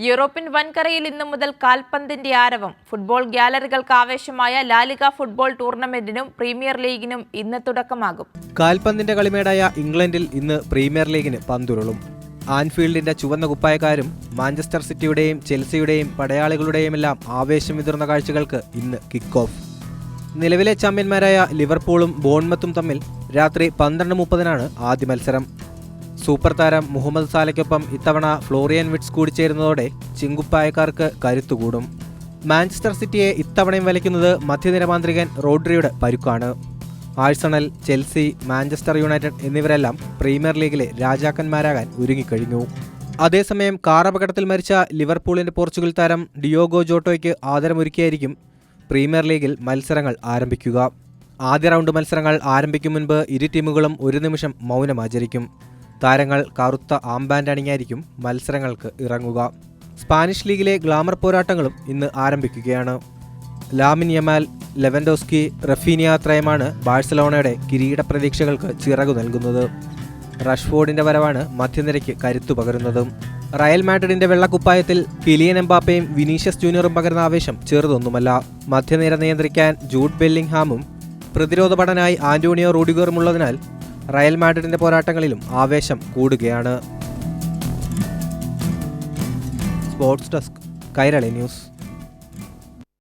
European വൻകരയിൽ ഇന്നു മുതൽ കാൽപന്തിന്റെ ആരവം. ഫുട്ബോൾ ഗ്യാലറികൾക്ക് ആവേശമായ ലാലിഗ ഫുട്ബോൾ ടൂർണമെന്റിനും പ്രീമിയർ ലീഗിനും ഇന്ന് തുടക്കമാകും. കാൽപന്തിന്റെ കളിമേടായ ഇംഗ്ലണ്ടിൽ ഇന്ന് പ്രീമിയർ ലീഗിന് പന്തുരുളും. ആൻഫീൽഡിന്റെ ചുവന്ന കുപ്പായക്കാരും മാഞ്ചസ്റ്റർ സിറ്റിയുടെയും ചെൽസിയുടെയും പടയാളികളുടെയുമെല്ലാം ആവേശം വിതർന്ന കാഴ്ചകൾക്ക് ഇന്ന് കിക്ക് ഓഫ്. നിലവിലെ ചാമ്പ്യന്മാരായ ലിവർപൂളും ബോൺമത്തും തമ്മിൽ രാത്രി 12:30 ആദ്യ മത്സരം. സൂപ്പർ താരം മുഹമ്മദ് സാലയ്ക്കൊപ്പം ഇത്തവണ ഫ്ലോറിയൻ വിറ്റ്സ് കൂടിച്ചേരുന്നതോടെ ചിങ്കുപ്പായക്കാർക്ക് കരുത്തുകൂടും. മാഞ്ചസ്റ്റർ സിറ്റിയെ ഇത്തവണയും വലയ്ക്കുന്നത് മധ്യനിര മാന്ത്രികൻ റോഡ്രിയുടെ പരുക്കാണ്. ആഴ്സണൽ, ചെൽസി, മാഞ്ചസ്റ്റർ യുണൈറ്റഡ് എന്നിവരെല്ലാം പ്രീമിയർ ലീഗിലെ രാജാക്കന്മാരാകാൻ ഒരുങ്ങിക്കഴിഞ്ഞു. അതേസമയം കാർ അപകടത്തിൽ മരിച്ച ലിവർപൂളിന്റെ പോർച്ചുഗൽ താരം ഡിയോഗോ ജോട്ടോയ്ക്ക് ആദരമൊരുക്കിയായിരിക്കും പ്രീമിയർ ലീഗിൽ മത്സരങ്ങൾ ആരംഭിക്കുക. ആദ്യ റൗണ്ട് മത്സരങ്ങൾ ആരംഭിക്കും മുൻപ് ഇരു ടീമുകളും ഒരു നിമിഷം മൗനമാചരിക്കും. താരങ്ങൾ കറുത്ത ആംബാൻഡ് അണിഞ്ഞായിരിക്കും മത്സരങ്ങൾക്ക് ഇറങ്ങുക. സ്പാനിഷ് ലീഗിലെ ഗ്ലാമർ പോരാട്ടങ്ങളും ഇന്ന് ആരംഭിക്കുകയാണ്. ലാമിൻ യമാൽ, ലെവൻഡോസ്കി, റഫീനിയ ത്രയമാണ് ബാഴ്സലോണയുടെ കിരീട പ്രതീക്ഷകൾക്ക് ചിറകു നൽകുന്നത്. റഷ്ഫോർഡിന്റെ വരവാണ് മധ്യനിരയ്ക്ക് കരുത്തു പകരുന്നതും. റയൽ മാഡ്രിഡിന്റെ വെള്ളക്കുപ്പായത്തിൽ കിലിയൻ എംബാപ്പയും വിനീഷ്യസ് ജൂനിയറും പകരുന്ന ആവേശം ചെറുതൊന്നുമല്ല. മധ്യനിര നിയന്ത്രിക്കാൻ ജൂഡ് ബെല്ലിംഗ്ഹാമും പ്രതിരോധപടനായി ആന്റോണിയോ റൂഡിഗറും ഉള്ളതിനാൽ റയൽ മാഡ്രിഡിന്റെ പോരാട്ടങ്ങളിലും ആവേശം കൂടുകയാണ്. Sports desk, Kairali news.